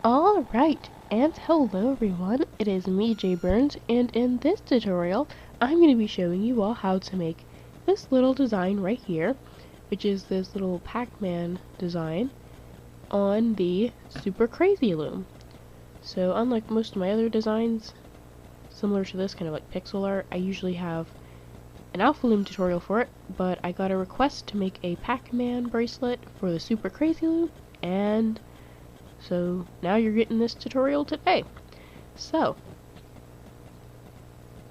Alright, and hello everyone, it is me, Jay Burns, and in this tutorial, I'm going to be showing you all how to make this little design right here, which is this little Pacman design on the Super Cra-Z-Loom. So unlike most of my other designs, similar to this, kind of like pixel art, I usually have an Alpha Loom tutorial for it, but I got a request to make a Pacman bracelet for the Super Cra-Z-Loom, and so now you're getting this tutorial today. So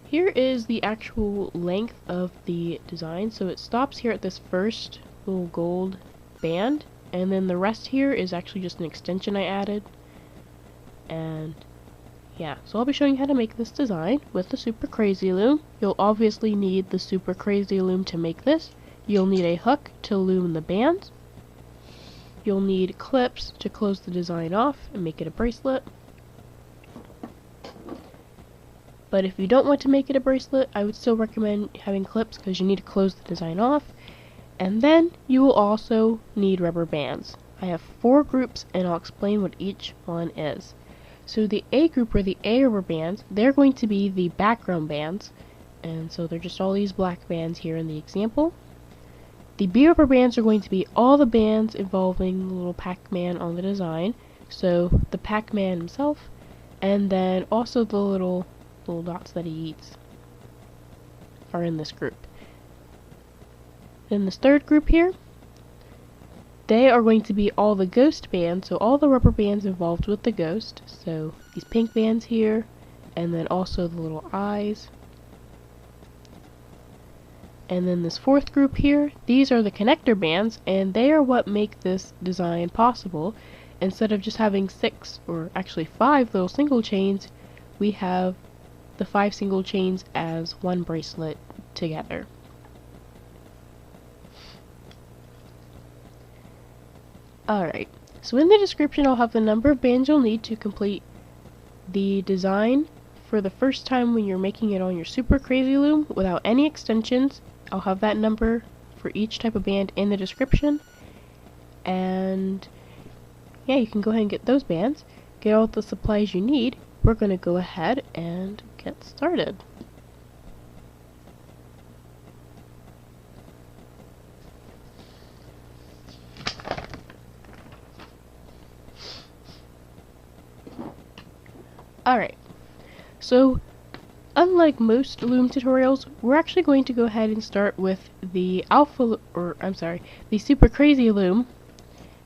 here is the actual length of the design. So it stops here at this first little gold band, and then the rest here is actually just an extension I added. And yeah, so I'll be showing you how to make this design with the Super Cra-Z-Loom. You'll obviously need the Super Cra-Z-Loom to make this. You'll need a hook to loom the bands. You'll need clips to close the design off and make it a bracelet. But if you don't want to make it a bracelet, I would still recommend having clips because you need to close the design off. And then you will also need rubber bands. I have 4 groups and I'll explain what each one is. So the A group, or the A rubber bands, they're going to be the background bands. And so they're just all these black bands here in the example. The B rubber bands are going to be all the bands involving the little Pacman on the design. So the Pacman himself, and then also the little dots that he eats are in this group. Then this third group here, they are going to be all the ghost bands, so all the rubber bands involved with the ghost. So these pink bands here, and then also the little eyes. And then this fourth group here, these are the connector bands, and they are what make this design possible. Instead of just having 6, or actually 5 little single chains, we have the 5 single chains as one bracelet together. Alright, so in the description I'll have the number of bands you'll need to complete the design for the first time when you're making it on your Super Cra-Z-Loom without any extensions. I'll have that number for each type of band in the description. And yeah, you can go ahead and get those bands. Get all the supplies you need. We're going to go ahead and get started. Alright, so unlike most loom tutorials, we're actually going to go ahead and start with the the Super Cra-Z-Loom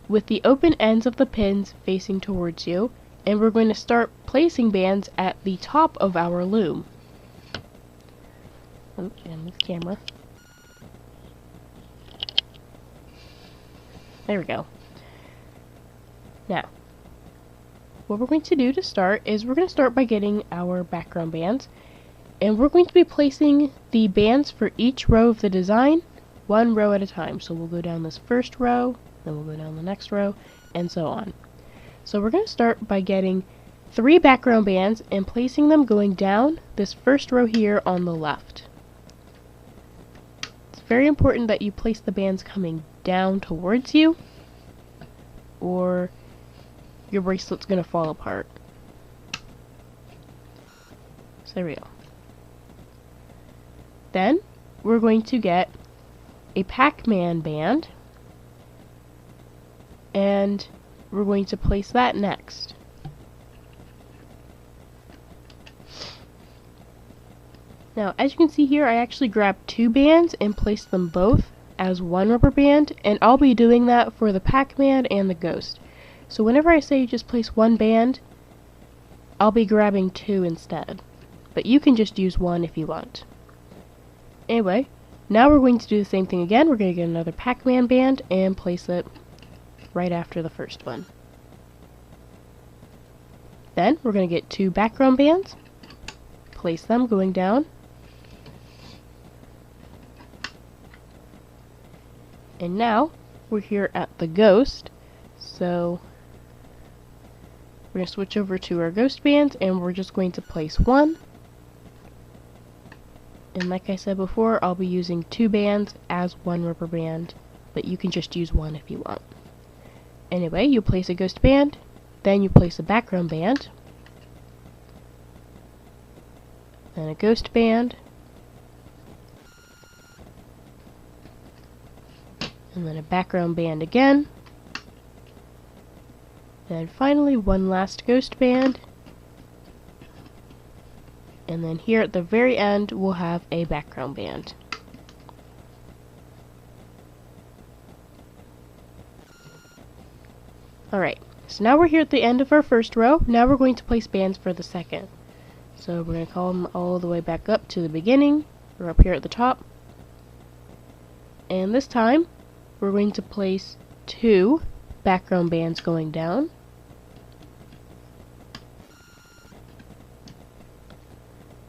with the open ends of the pins facing towards you, and we're going to start placing bands at the top of our loom. Oh, and move the camera. There we go. Now, what we're going to do to start is we're going to start by getting our background bands. And we're going to be placing the bands for each row of the design, one row at a time. So we'll go down this first row, then we'll go down the next row, and so on. So we're going to start by getting 3 background bands and placing them going down this first row here on the left. It's very important that you place the bands coming down towards you, or your bracelet's going to fall apart. So there we go. Then we're going to get a Pacman band, and we're going to place that next. Now, as you can see here, I actually grabbed 2 bands and placed them both as one rubber band, and I'll be doing that for the Pacman and the ghost. So whenever I say just place 1 band, I'll be grabbing 2 instead, but you can just use 1 if you want. Anyway, now we're going to do the same thing again. We're going to get another Pacman band and place it right after the first one. Then we're going to get 2 background bands, place them going down, and now we're here at the ghost, so we're going to switch over to our ghost bands, and we're just going to place 1. And like I said before, I'll be using 2 bands as 1 rubber band, but you can just use 1 if you want. Anyway, you place a ghost band, then you place a background band, then a ghost band, and then a background band again, then finally one last ghost band, and then here at the very end we'll have a background band. Alright, so now we're here at the end of our first row. Now we're going to place bands for the second. So we're going to call them all the way back up to the beginning, or up here at the top. And this time, we're going to place 2 background bands going down.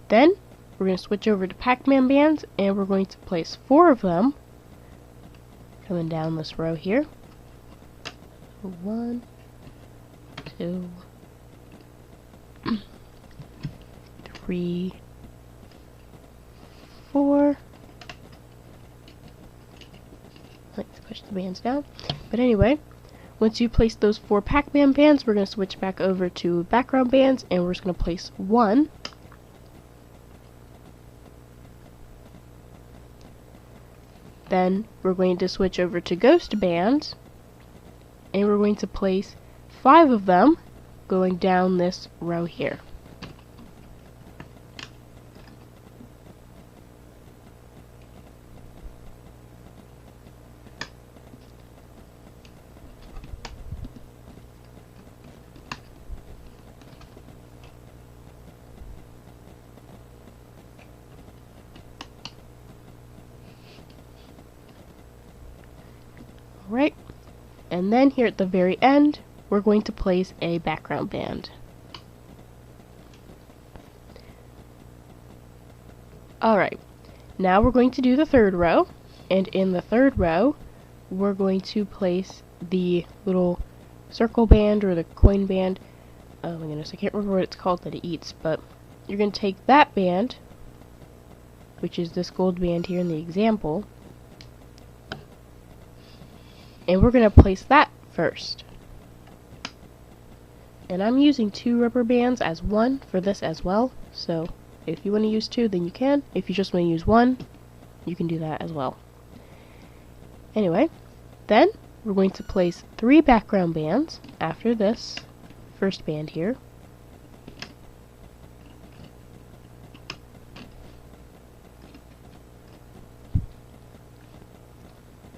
Then, we're going to switch over to Pacman bands, and we're going to place 4 of them coming down this row here. 1, 2, 3, 4. Let's push the bands down. But anyway, once you place those 4 Pacman bands, we're going to switch back over to background bands, and we're just going to place 1. Then we're going to switch over to ghost bands, and we're going to place 5 of them going down this row here. Alright, and then here at the very end, we're going to place a background band. Alright, now we're going to do the third row, and in the third row, we're going to place the little circle band or the coin band. Oh my goodness, I can't remember what it's called that it eats, but you're going to take that band, which is this gold band here in the example, and we're going to place that first. And I'm using 2 rubber bands as one for this as well, so if you want to use 2, then you can. If you just want to use 1, you can do that as well. Anyway, then we're going to place 3 background bands after this first band here.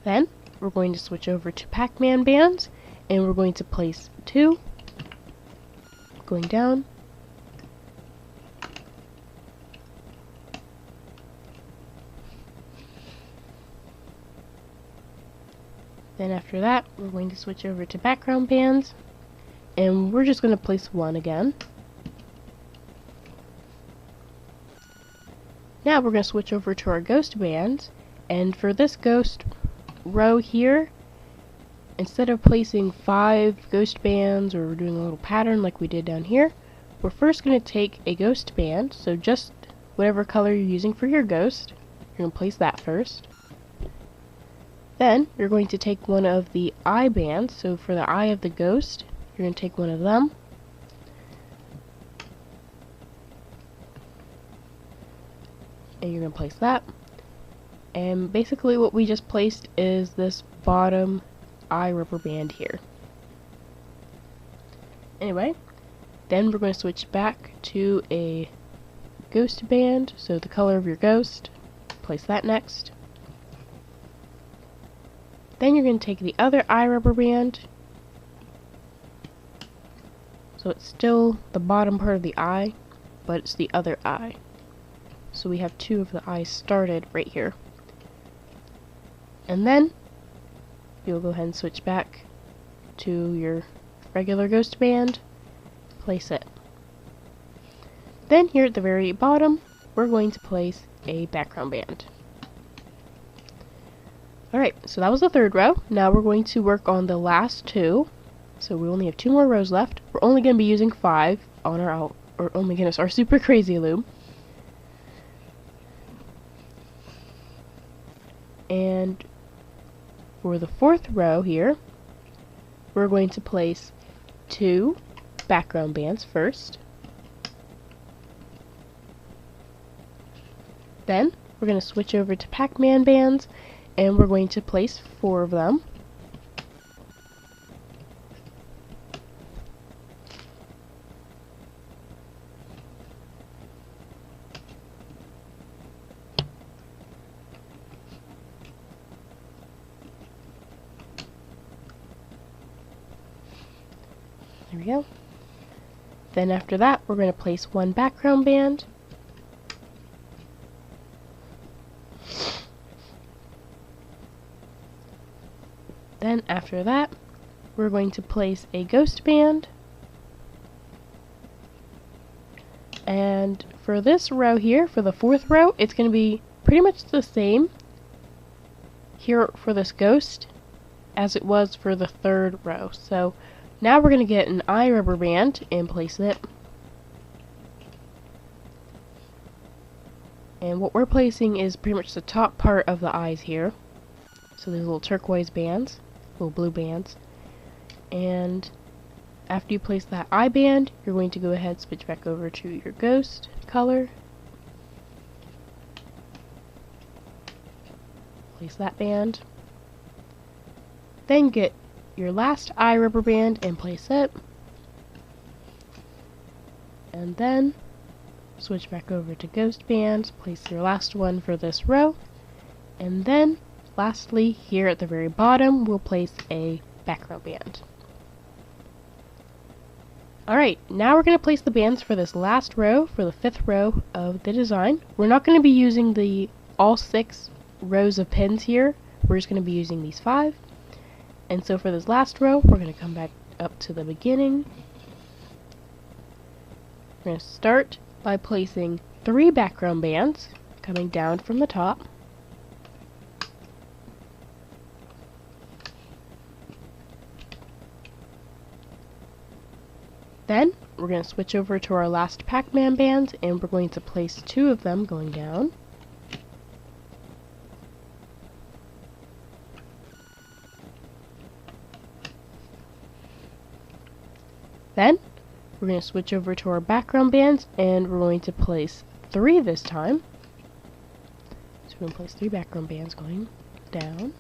Then we're going to switch over to Pacman bands, and we're going to place 2 going down, then after that we're going to switch over to background bands, and we're just going to place 1 again. Now we're going to switch over to our ghost bands, and for this ghost row here, instead of placing 5 ghost bands or doing a little pattern like we did down here, we're first going to take a ghost band, so just whatever color you're using for your ghost, you're going to place that first. Then you're going to take one of the eye bands, so for the eye of the ghost, you're going to take one of them. And you're going to place that. And basically what we just placed is this bottom eye rubber band here. Anyway, then we're going to switch back to a ghost band, so the color of your ghost, place that next. Then you're going to take the other eye rubber band, so it's still the bottom part of the eye, but it's the other eye. So we have 2 of the eyes started right here. And then you'll go ahead and switch back to your regular ghost band, place it. Then here at the very bottom, we're going to place a background band. Alright, so that was the third row. Now we're going to work on the last 2. So we only have 2 more rows left. We're only going to be using 5 on our, oh my goodness, our super Cra-Z-Loom. And for the 4th row here, we're going to place 2 background bands first. Then we're going to switch over to Pacman bands, and we're going to place 4 of them. There we go. Then after that, we're going to place 1 background band. Then after that, we're going to place a ghost band. And for this row here, for the 4th row, it's going to be pretty much the same here for this ghost as it was for the 3rd row. So now we're going to get an eye rubber band and place it. And what we're placing is pretty much the top part of the eyes here. So these little turquoise bands, little blue bands. And after you place that eye band, you're going to go ahead and switch back over to your ghost color. Place that band. Then get your last eye rubber band and place it. And then switch back over to ghost bands, place your last one for this row. And then lastly, here at the very bottom, we'll place a background band. Alright, now we're going to place the bands for this last row, for the 5th row of the design. We're not going to be using all 6 rows of pins here. We're just going to be using these 5. And so for this last row, we're going to come back up to the beginning. We're going to start by placing 3 background bands coming down from the top. Then we're going to switch over to our last Pacman bands, and we're going to place 2 of them going down. Then we're going to switch over to our background bands, and we're going to place 3 this time. So we're going to place 3 background bands going down.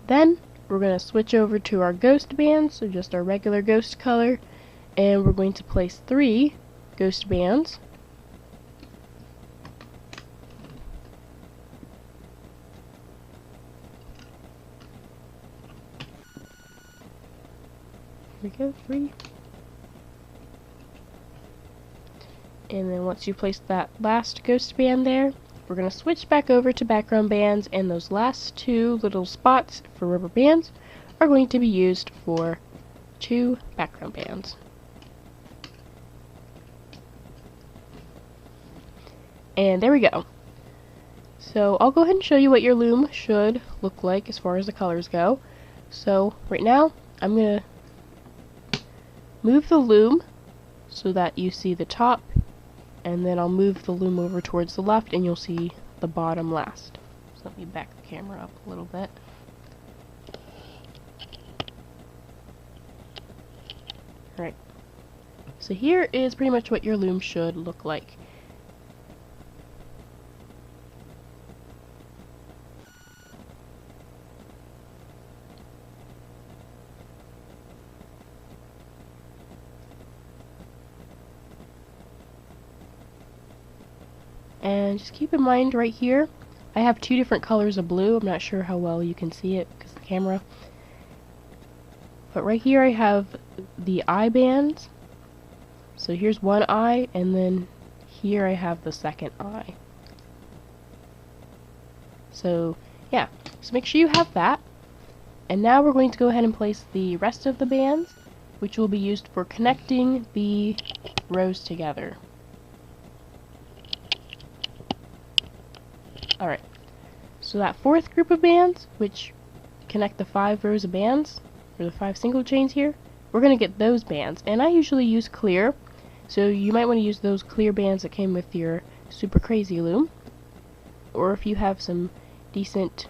Then we're going to switch over to our ghost bands, so just our regular ghost color, and we're going to place 3 ghost bands. Here we go, 3. And then once you place that last ghost band there, we're going to switch back over to background bands, and those last 2 little spots for rubber bands are going to be used for 2 background bands. And there we go. So I'll go ahead and show you what your loom should look like as far as the colors go. So right now, I'm going to move the loom so that you see the top, and then I'll move the loom over towards the left and you'll see the bottom last. So let me back the camera up a little bit. Alright, so here is pretty much what your loom should look like. And just keep in mind right here, I have 2 different colors of blue. I'm not sure how well you can see it because of the camera. But right here I have the eye bands. So here's one eye, and then here I have the second eye. So yeah, so make sure you have that. And now we're going to go ahead and place the rest of the bands, which will be used for connecting the rows together. Alright, so that 4th group of bands, which connect the 5 rows of bands, or the 5 single chains here, we're going to get those bands. And I usually use clear, so you might want to use those clear bands that came with your super Cra-Z-Loom. or if you have some decent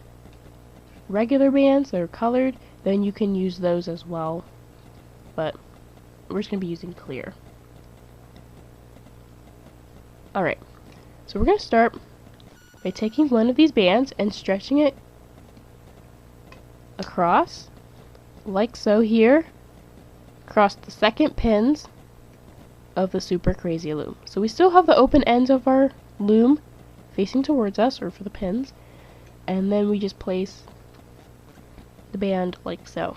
regular bands that are colored, then you can use those as well. But we're just going to be using clear. Alright, so we're going to start by taking one of these bands and stretching it across, like so here, across the second pins of the super crazy loom. So we still have the open ends of our loom facing towards us, or for the pins, and then we just place the band like so.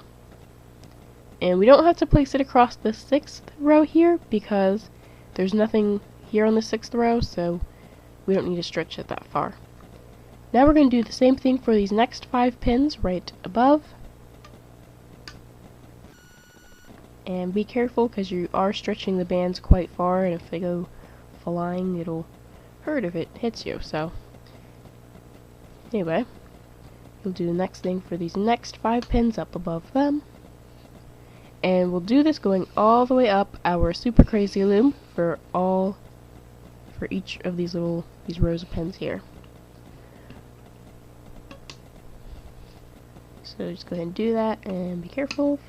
And we don't have to place it across the 6th row here because there's nothing here on the 6th row, so we don't need to stretch it that far. Now we're going to do the same thing for these next 5 pins right above. And be careful because you are stretching the bands quite far, and if they go flying, it'll hurt if it hits you. So anyway, you'll do the next thing for these next 5 pins up above them. And we'll do this going all the way up our super crazy loom for each of these rows of pins here. So just go ahead and do that, and be careful.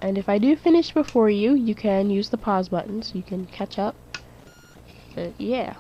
And if I do finish before you, you can use the pause button so you can catch up. But yeah.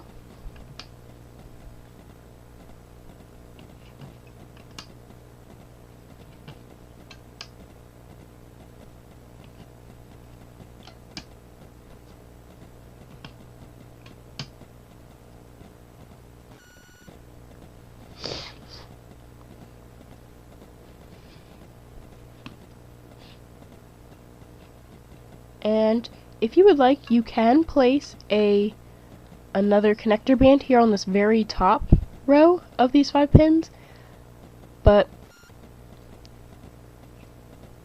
And if you would like, you can place another connector band here on this very top row of these 5 pins, but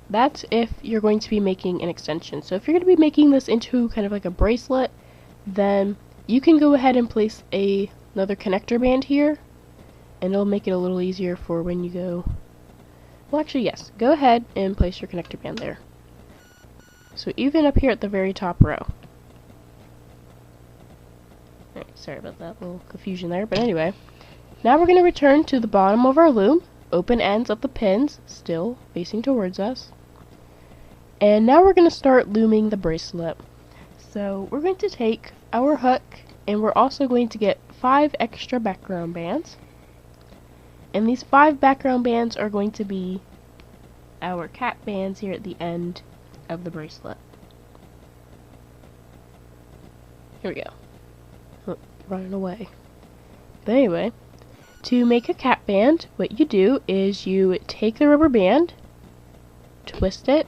that's if you're going to be making an extension. So if you're going to be making this into kind of like a bracelet, then you can go ahead and place another connector band here, and it'll make it a little easier for when you go. Well, actually, yes, go ahead and place your connector band there. So even up here at the very top row. Alright, sorry about that little confusion there, but anyway. Now we're going to return to the bottom of our loom, open ends of the pins, still facing towards us. And now we're going to start looming the bracelet. So we're going to take our hook, and we're also going to get 5 extra background bands. And these 5 background bands are going to be our cap bands here at the end of the bracelet. Here we go. Oh, running away. But anyway, to make a cap band, what you do is you take the rubber band, twist it,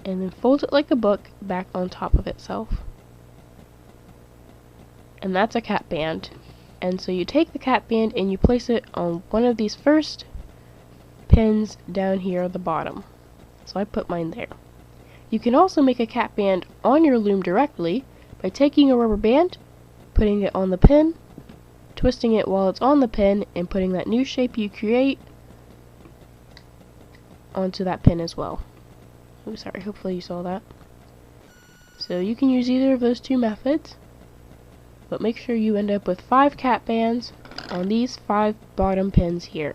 and then fold it like a book back on top of itself. And that's a cap band. And so you take the cap band and you place it on one of these first pins down here at the bottom. So I put mine there. You can also make a cap band on your loom directly by taking a rubber band, putting it on the pin, twisting it while it's on the pin, and putting that new shape you create onto that pin as well. Oh, sorry, hopefully you saw that. So you can use either of those 2 methods, but make sure you end up with 5 cap bands on these 5 bottom pins here.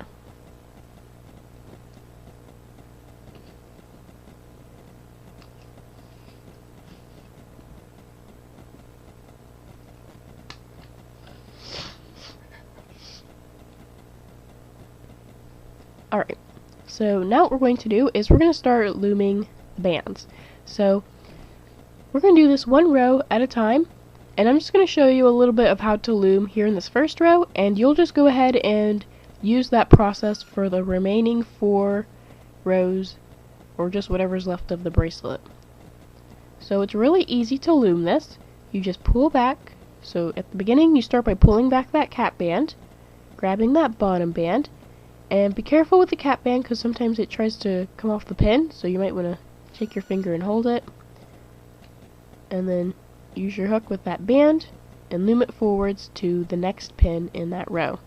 Alright, so now what we're going to do is we're going to start looming bands. So we're going to do this one row at a time, and I'm just going to show you a little bit of how to loom here in this first row, and you'll just go ahead and use that process for the remaining 4 rows, or just whatever's left of the bracelet. So it's really easy to loom this. You just pull back. So at the beginning you start by pulling back that cap band, grabbing that bottom band, and be careful with the cap band because sometimes it tries to come off the pin, so you might want to take your finger and hold it. And then use your hook with that band and loom it forwards to the next pin in that row.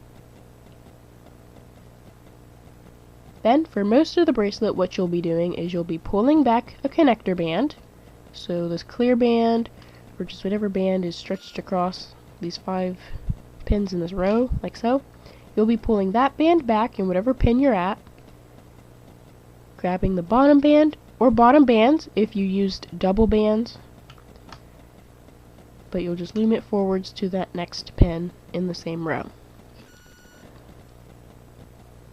Then for most of the bracelet, what you'll be doing is you'll be pulling back a connector band. So this clear band, or just whatever band is stretched across these 5 pins in this row, like so. You'll be pulling that band back in whatever pin you're at, grabbing the bottom band, or bottom bands if you used double bands, but you'll just loom it forwards to that next pin in the same row.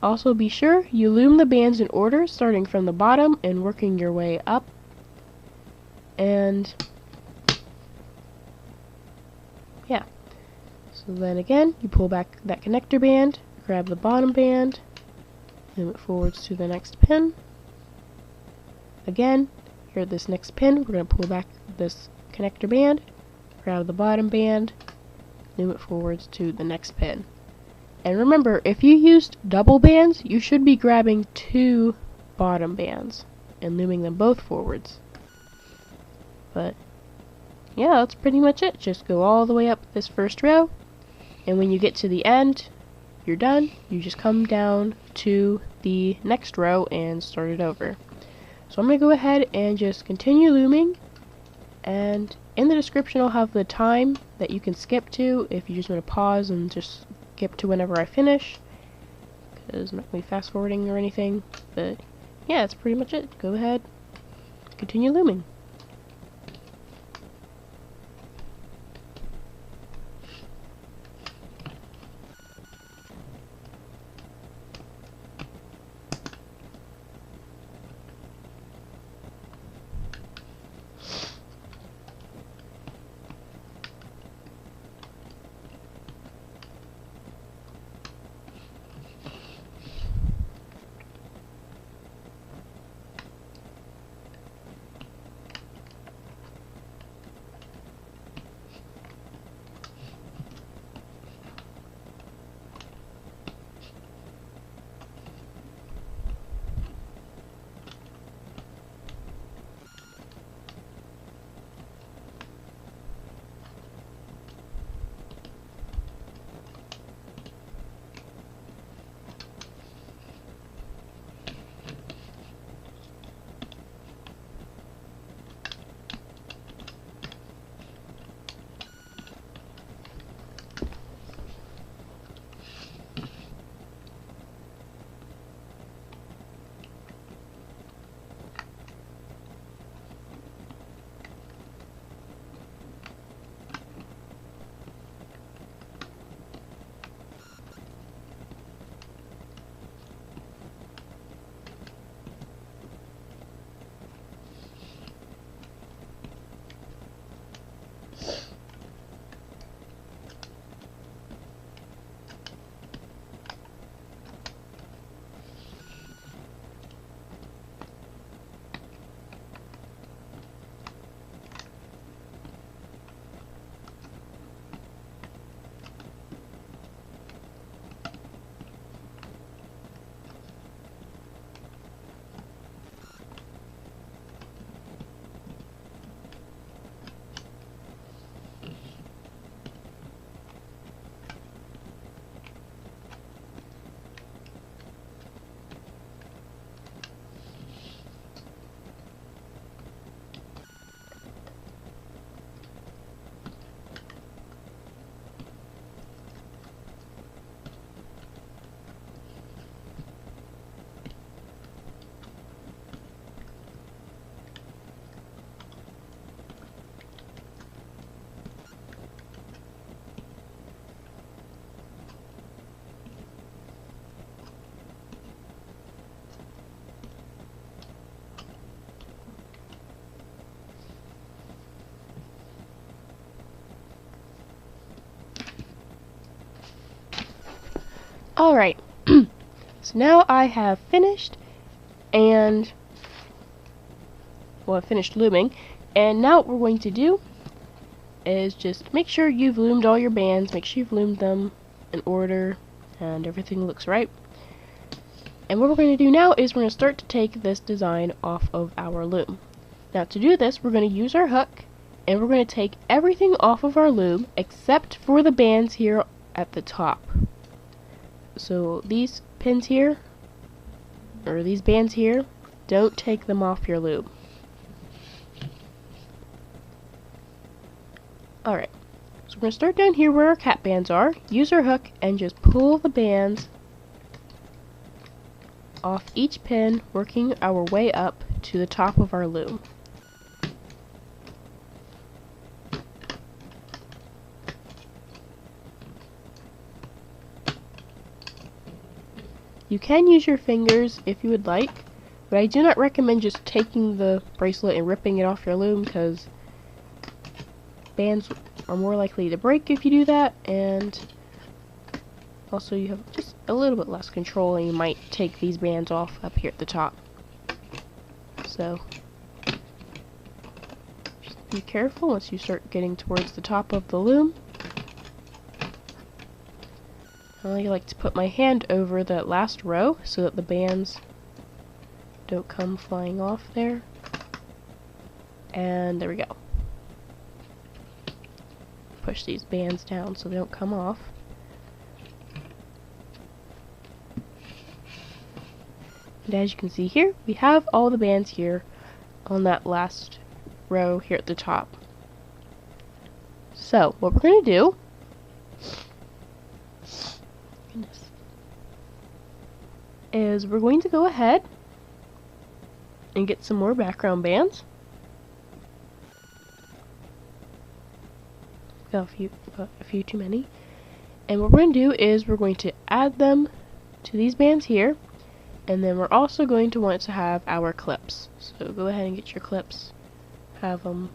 Also be sure you loom the bands in order, starting from the bottom and working your way up. And yeah. So then again, you pull back that connector band, grab the bottom band, loom it forwards to the next pin. Again, here at this next pin, we're going to pull back this connector band, grab the bottom band, loom it forwards to the next pin. And remember, if you used double bands, you should be grabbing 2 bottom bands and looming them both forwards. But yeah, that's pretty much it. Just go all the way up this first row, and when you get to the end, you're done. You just come down to the next row and start it over. So I'm going to go ahead and just continue looming, and in the description I'll have the time that you can skip to if you just want to pause and just skip to whenever I finish, because I'm not going to be fast forwarding or anything. But yeah, that's pretty much it. Go ahead, continue looming. Alright, so now I have finished, and, well, I finished looming, and now what we're going to do is just make sure you've loomed all your bands, make sure you've loomed them in order, and everything looks right. And what we're going to do now is we're going to start to take this design off of our loom. Now to do this, we're going to use our hook, and we're going to take everything off of our loom except for the bands here at the top. So these pins here, or these bands here, don't take them off your loom. Alright, so So we're going to start down here where our cap bands are, use our hook, and just pull the bands off each pin, working our way up to the top of our loom. You can use your fingers if you would like, but I do not recommend just taking the bracelet and ripping it off your loom, because bands are more likely to break if you do that, and also you have just a little bit less control and you might take these bands off up here at the top. So just be careful once you start getting towards the top of the loom. I like to put my hand over that last row so that the bands don't come flying off there. And there we go. Push these bands down so they don't come off. And as you can see here, we have all the bands here on that last row here at the top. So what we're going to do is we're going to go ahead and get some more background bands. Got a few too many. And what we're going to do is we're going to add them to these bands here, and then we're also going to want to have our clips. So go ahead and get your clips, have them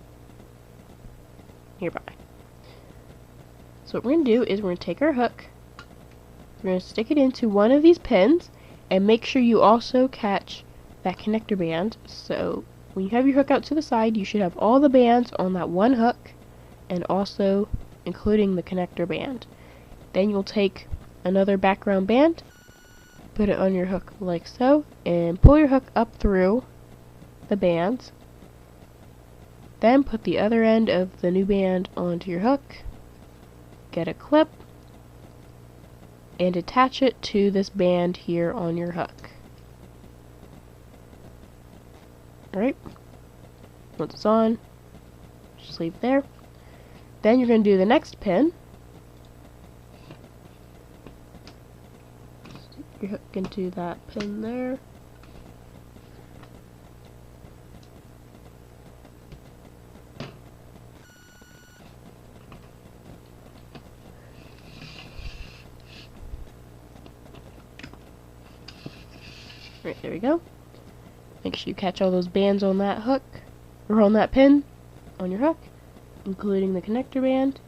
nearby. So what we're going to do is we're going to take our hook, we're going to stick it into one of these pins, and make sure you also catch that connector band. So when you have your hook out to the side, you should have all the bands on that one hook, and also including the connector band. Then you'll take another background band, put it on your hook like so, and pull your hook up through the bands. Then put the other end of the new band onto your hook, get a clip, and attach it to this band here on your hook. Alright, once it's on, just leave it there. Then you're going to do the next pin. Stick your hook into that pin there. Right, there we go. Make sure you catch all those bands on that hook, or on that pin, on your hook, including the connector band.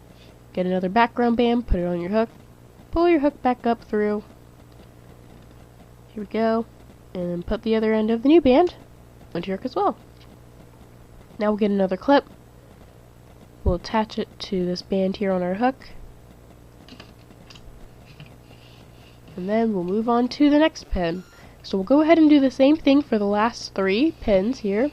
Get another background band, put it on your hook, pull your hook back up through. Here we go. And then put the other end of the new band onto your hook as well. Now we'll get another clip. We'll attach it to this band here on our hook. And then we'll move on to the next pin. So we'll go ahead and do the same thing for the last 3 pins here.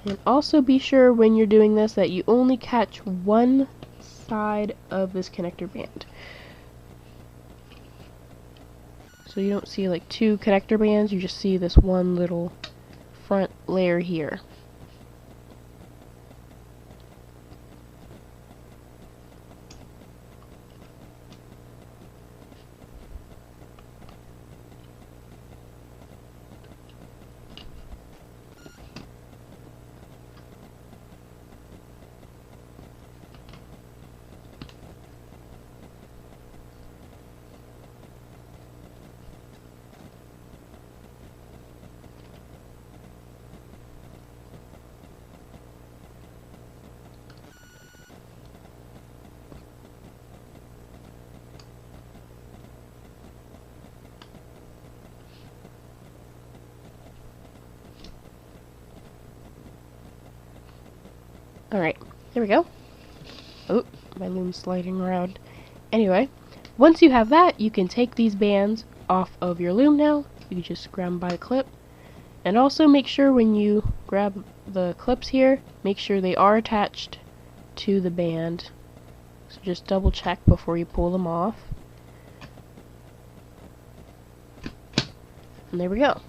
And also be sure when you're doing this that you only catch one side of this connector band. So you don't see like 2 connector bands, you just see this one little front layer here. Alright, there we go. Oh, my loom's sliding around. Anyway, once you have that, you can take these bands off of your loom now. You can just grab them by the clip. And also make sure when you grab the clips here, make sure they are attached to the band. So just double check before you pull them off. And there we go.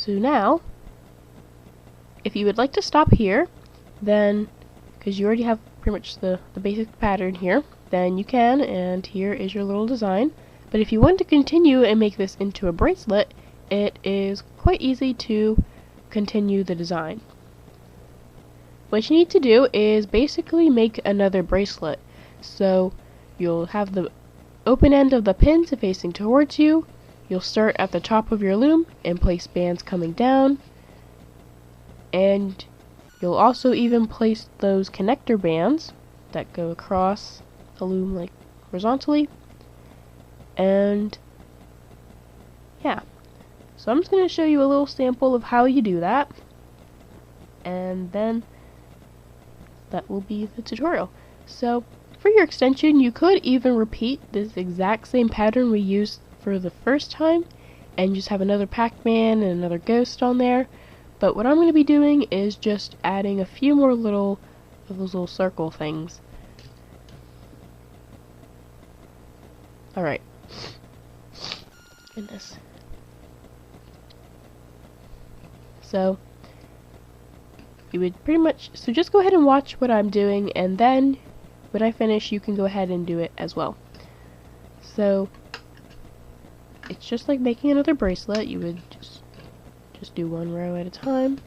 So now, if you would like to stop here, then, because you already have pretty much the basic pattern here, then you can, and here is your little design. But if you want to continue and make this into a bracelet, it is quite easy to continue the design. What you need to do is basically make another bracelet. So you'll have the open end of the pins facing towards you. You'll start at the top of your loom and place bands coming down. And you'll also even place those connector bands that go across the loom like horizontally. And yeah, so I'm just going to show you a little sample of how you do that, and then that will be the tutorial. So for your extension, you could even repeat this exact same pattern we used for the first time and just have another Pacman and another ghost on there. But what I'm going to be doing is just adding a few more of those little circle things. Alright. Goodness. So you would pretty much, so just go ahead and watch what I'm doing, and then when I finish you can go ahead and do it as well. So it's just like making another bracelet. You would just do one row at a time.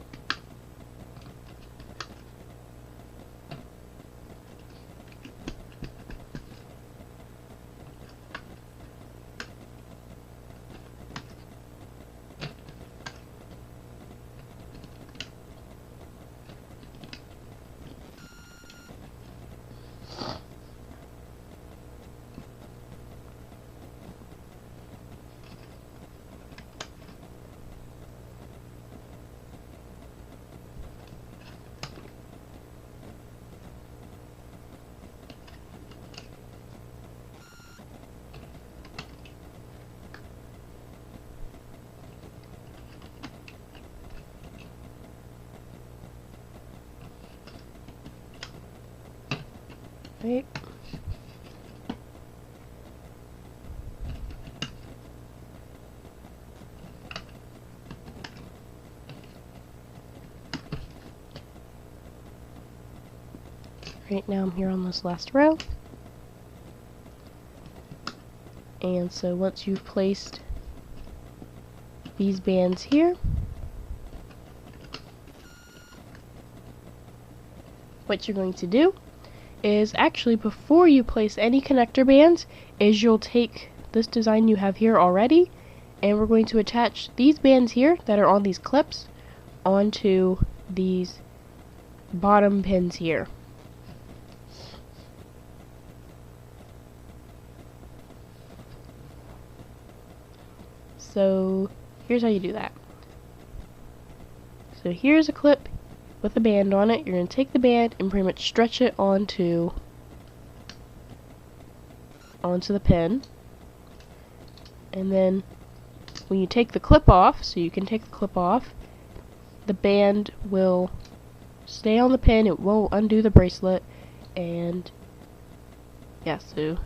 Right. Right now I'm here on this last row. And so once you've placed these bands here, what you're going to do is actually, before you place any connector bands, is you'll take this design you have here already, and we're going to attach these bands here that are on these clips onto these bottom pins here. So here's how you do that. So here's a clip with a band on it. You're going to take the band and pretty much stretch it onto the pin. And then when you take the clip off, so you can take the clip off, the band will stay on the pin, it won't undo the bracelet. And yeah, so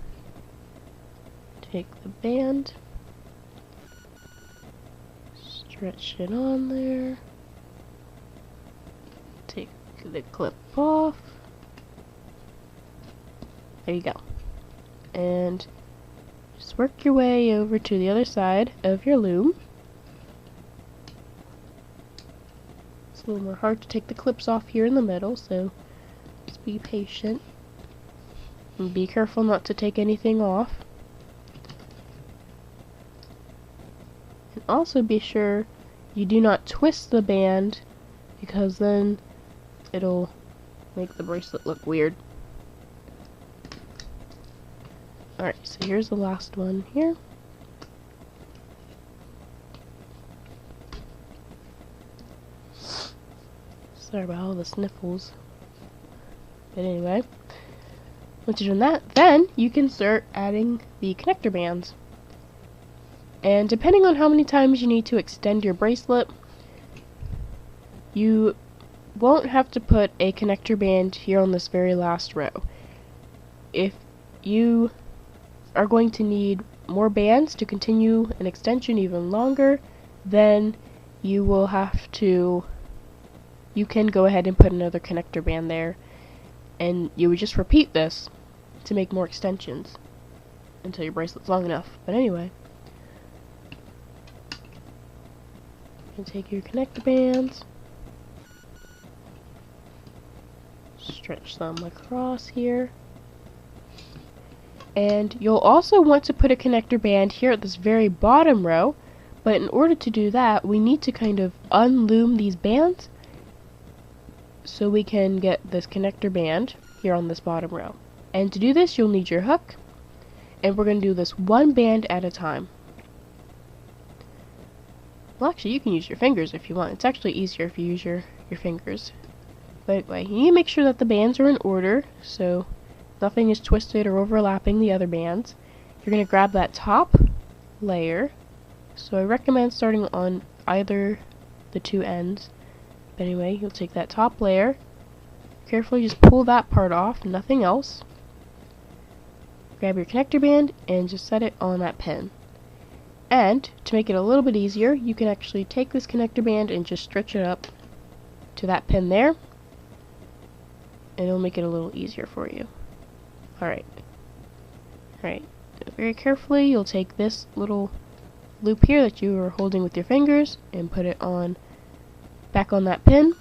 take the band, stretch it on there, take the clip off, there you go, and just work your way over to the other side of your loom. It's a little more hard to take the clips off here in the middle, so just be patient and be careful not to take anything off. And also be sure you do not twist the band, because then it'll make the bracelet look weird. Alright, so here's the last one here. Sorry about all the sniffles. But anyway, once you've done that, then you can start adding the connector bands. And depending on how many times you need to extend your bracelet, you won't have to put a connector band here on this very last row. If you are going to need more bands to continue an extension even longer, then you will have to, you can go ahead and put another connector band there, and you would just repeat this to make more extensions until your bracelet's long enough. But anyway, you can take your connector bands, stretch them across here, and you'll also want to put a connector band here at this very bottom row, but in order to do that, we need to kind of unloom these bands so we can get this connector band here on this bottom row. And to do this, you'll need your hook, and we're going to do this one band at a time. Well, actually, you can use your fingers if you want. It's actually easier if you use your fingers. But anyway, you need to make sure that the bands are in order, so nothing is twisted or overlapping the other bands. You're going to grab that top layer. So I recommend starting on either the two ends. But anyway, you'll take that top layer, carefully just pull that part off, nothing else. Grab your connector band and just set it on that pin. And to make it a little bit easier, you can actually take this connector band and just stretch it up to that pin there, and it'll make it a little easier for you. Alright. Very carefully, you'll take this little loop here that you are holding with your fingers and put it on back on that pin.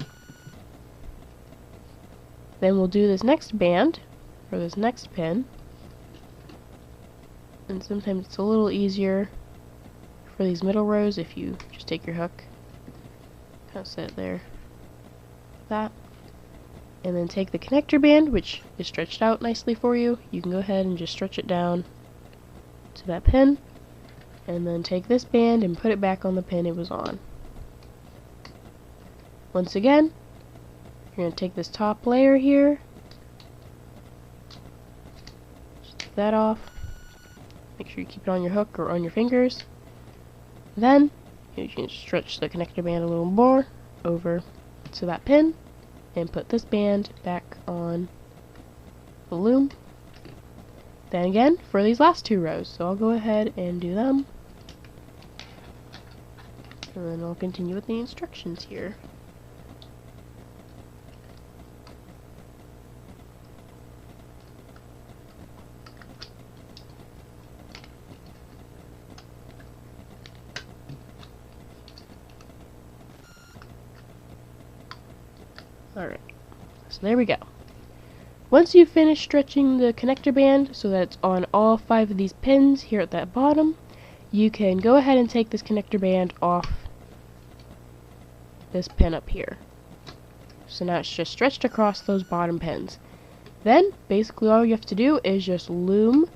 Then we'll do this next band for this next pin. And sometimes it's a little easier for these middle rows if you just take your hook, kind of set it there, that. And then take the connector band, which is stretched out nicely for you. You can go ahead and just stretch it down to that pin, and then take this band and put it back on the pin it was on. Once again, you're going to take this top layer here, just take that off, make sure you keep it on your hook or on your fingers. Then, you can stretch the connector band a little more over to that pin, and put this band back on the loom. Then again, for these last two rows, so I'll go ahead and do them. And then I'll continue with the instructions here. Alright, so there we go. Once you've finished stretching the connector band so that it's on all 5 of these pins here at that bottom, you can go ahead and take this connector band off this pin up here. So now it's just stretched across those bottom pins. Then, basically all you have to do is just loom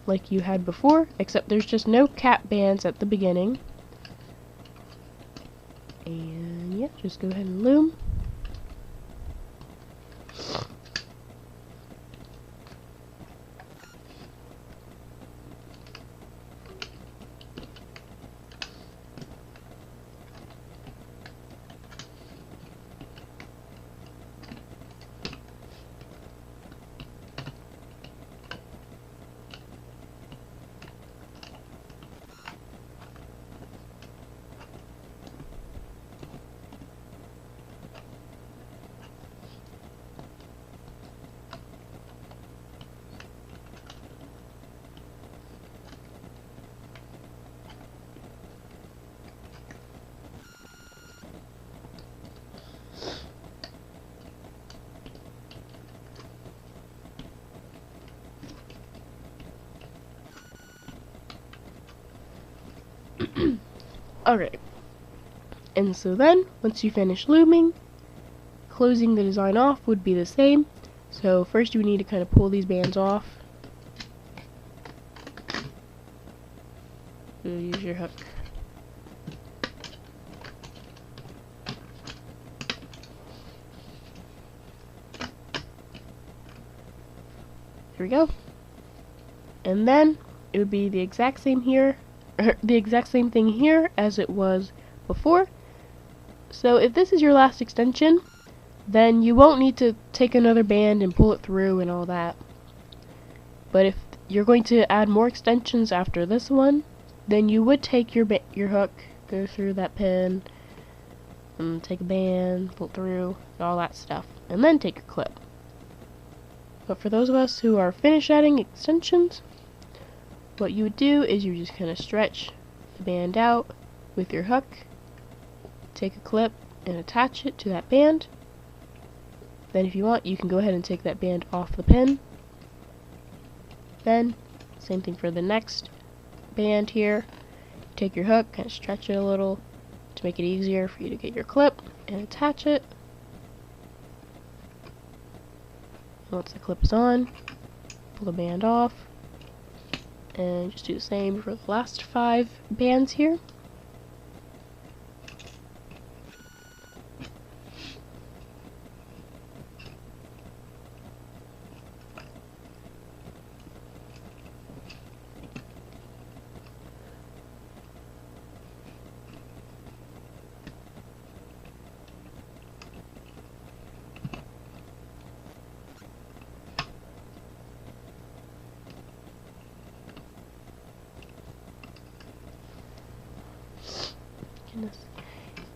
like you had before, except there's just no cap bands at the beginning. And yeah, just go ahead and loom. Alright, and so then, once you finish looming, closing the design off would be the same. So first you need to kind of pull these bands off. You'll use your hook. Here we go. And then it would be the exact same here, the exact same thing here as it was before. So if this is your last extension, then you won't need to take another band and pull it through and all that. But if you're going to add more extensions after this one, then you would take your hook, go through that pin, and take a band, pull it through, all that stuff, and then take your clip. But for those of us who are finished adding extensions, what you would do is you just kind of stretch the band out with your hook, take a clip and attach it to that band. Then if you want, you can go ahead and take that band off the pin. Then, same thing for the next band here. Take your hook, kind of stretch it a little to make it easier for you to get your clip and attach it. Once the clip is on, pull the band off, and just do the same for the last 5 bands here.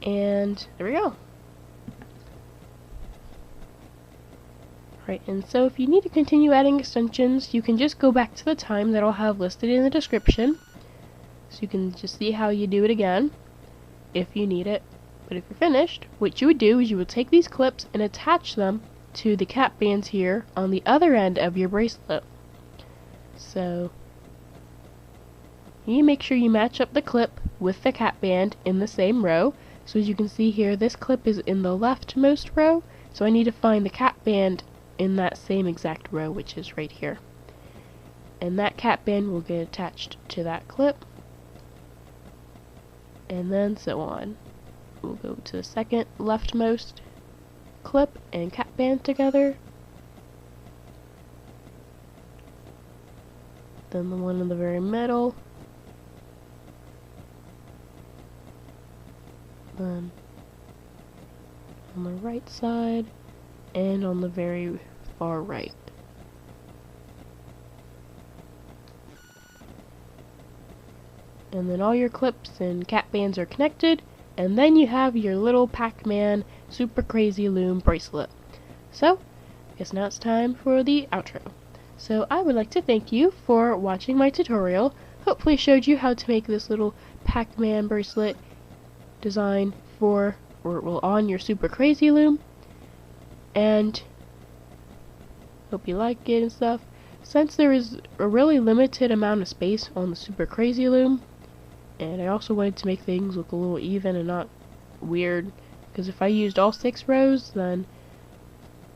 And there we go. Right, and so if you need to continue adding extensions, you can just go back to the time that I'll have listed in the description. So you can just see how you do it again, if you need it. But if you're finished, what you would do is you would take these clips and attach them to the cap bands here on the other end of your bracelet. So you make sure you match up the clip with the cap band in the same row. So as you can see here, this clip is in the leftmost row, so I need to find the cap band in that same exact row, which is right here. And that cap band will get attached to that clip, and then so on. We'll go to the second leftmost clip and cap band together. Then the one in the very middle. Then on the right side, and on the very far right. And then all your clips and cap bands are connected, and then you have your little Pacman Super Cra-Z-Loom bracelet. So, I guess now it's time for the outro. So I would like to thank you for watching my tutorial. Hopefully showed you how to make this little Pacman bracelet design for, or well, on your Super Cra-Z-Loom, and hope you like it and stuff. Since there is a really limited amount of space on the Super Cra-Z-Loom, and I also wanted to make things look a little even and not weird, because if I used all 6 rows, then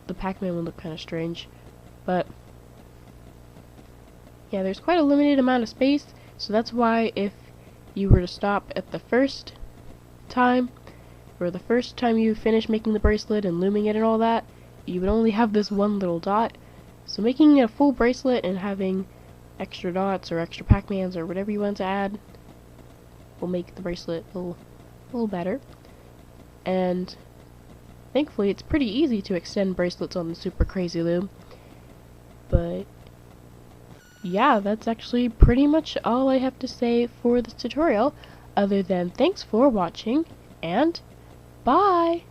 the Pacman would look kind of strange. But yeah, there's quite a limited amount of space, so that's why if you were to stop at the first time, or the first time you finish making the bracelet and looming it and all that, you would only have this one little dot. So making it a full bracelet and having extra dots or extra Pacmans or whatever you want to add will make the bracelet a little better. And thankfully it's pretty easy to extend bracelets on the Super Cra-Z-Loom. But yeah, that's actually pretty much all I have to say for this tutorial, other than thanks for watching, and bye!